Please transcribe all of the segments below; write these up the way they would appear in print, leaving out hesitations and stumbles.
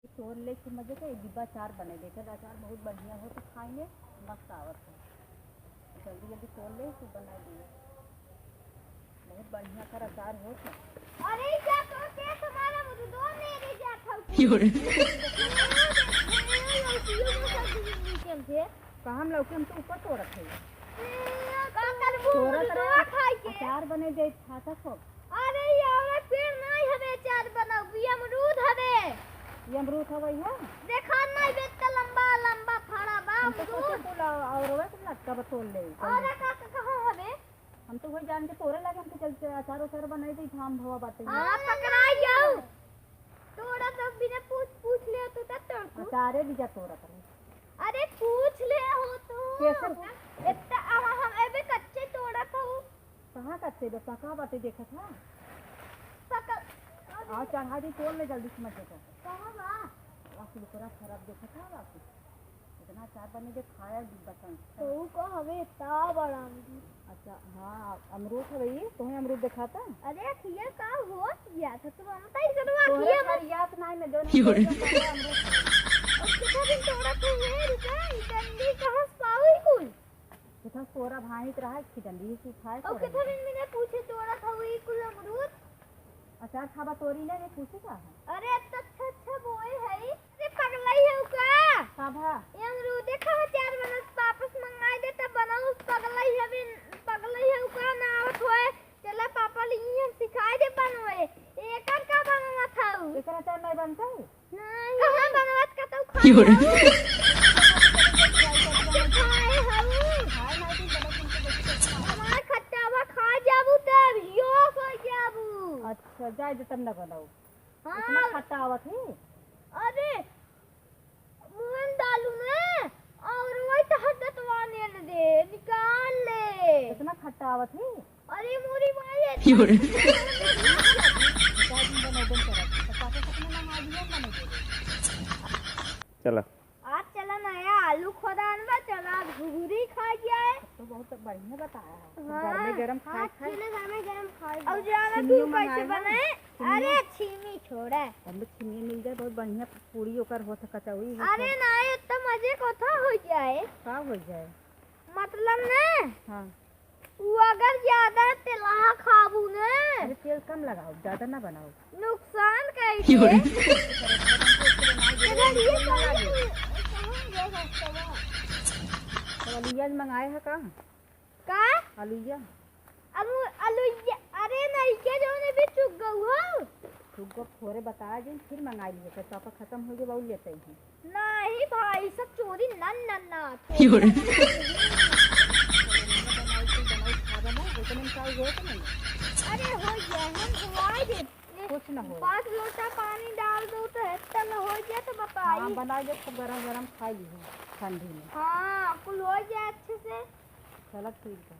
तोड़ ले के मजे का डिब्बा अचार बने देखे अचार बहुत बढ़िया हो तो खाएंगे मस्त आवत है। जल्दी जल्दी तोड़ ले तो बना दिए बहुत बढ़िया कर अचार हो तो। अरे क्या तो के तुम्हारा मुझे दो मेरे जाता हूं कहाँ हम लौकी हम तो ऊपर तोड़त है का करबू दो खाई के अचार बने दे खाता सब। अरे यार पेड़ नहीं हवे अचार बनाऊ ये अमरूद हवे ये अमरूद हवे है देखा नहीं बेटा लंबा लंबा फड़ा बा अमरूद और वे तुम लटका बतोड़ ले। अरे का कहां हवे हम तो वही जान के तोड़े लगे हम चलते अचार उचार बनाई दे धाम भवा बाटे। हां पकड़ाई जाओ थोड़ा तो बिना पूछ ले तो तोड़ को अचारे भी जा तोड़त रहे। अरे पूछ ले हो तो कैसे इतना हम अबे कच्चे तोड़ा था कहाँ कच्चे बे पका बाटे देखा था पका आओ चढ़ा दी तोड़ ले जल्दी से मत देखा कहां बा वाकई पूरा खराब देखा था वाकई इतना अचार बने दे खाया बसन तो को हवे ता बड़ा अमरूद। अच्छा हाँ अमरूद है भाई तुम्हें अमरूद दिखाता। अरे खिया का हो गया था तुम हमता ही करवा तोरे खिया पर याद नहीं मैं जो नहीं अमरूद और कितना दिन तोड़ा तो है रुका डंडी कहां से पाई कुल कितना तोरा भाई रहा है कि डंडी से खाए और कितना दिन मैंने पूछे तोड़ा था वही कुल अमरूद अचार खाबा तोरी ले पूछे का है। अरे अच्छा बोए है अरे पगलाई है उका खाबा ये अमरूद देखा चार बनत वापस मंगाई दे तब बनाऊ पगलाई है उका ना आवत होए चला पापा ली हम सिखाए दे बनवे एकर का बनवा था एकरा अचार नहीं बनता है नहीं कहां बनवत का तो खाए हमार खट्टावा खा जाबू तब यो हो जाबू। अच्छा जाए जे तब न बनाओ हाँ इतना खट्टा आवत है। अरे मुंह डालू में और वही तो हटवाने न दे निकाल ले इतना खट्टा आवत है। अरे मोरी भाई चलो आज चला नया आलू खोदान में चला घुघरी खा जाए तो बहुत बढ़िया बताया है। हाँ, घर में गरम खाए खाए और जाना तू कैसे बने अरे छीमी छोड़ा हम लोग छिमिया मिल जाए बहुत बढ़िया पूरी ओकर हो कचौड़ी अरे नहीं इतना मजे कथा हो जाए का हो जाए मतलब ने हाँ वो अगर ज्यादा तेला खाबू ने अरे तेल कम लगाओ ज्यादा ना बनाओ नुकसान कई आलूया मंगाए है का का आलूया आलू अरे नहीं के जो ने भी चुक गऊ हो तुमको थोड़े बताया जिन फिर मंगा लिए तो पापा खत्म हो गए बहुत लेते हैं नहीं भाई सब चोरी नन अरे हो गया हम धुआई दे कुछ ना हो 5 लोटा पानी डाल दो तो इतना हो जाए तो बताइए हाँ बना दे तो गरम गरम खा लीजिए ठंडी में। हाँ कुल हो जाए अच्छे से चलो ठीक है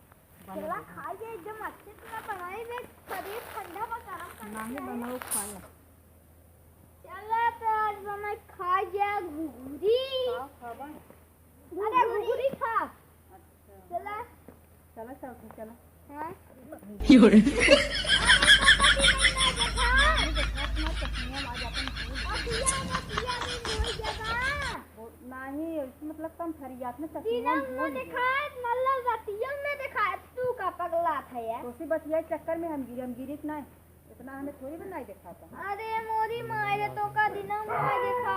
चला खा जाए एकदम अच्छे से बनाए में शरीर ठंडा पर गरम नहीं बनाओ खाए चला तो आज बना खा जाए घुघरी अरे घुघरी खा चला चलो चलो हाँ नहीं मतलब कम फरियात में तू का पगला था यार उसी बतिया चक्कर में हम गिरी नहीं इतना हमें थोड़ी बनाई देखा था। अरे मोरी मारे तो का दिन में देखा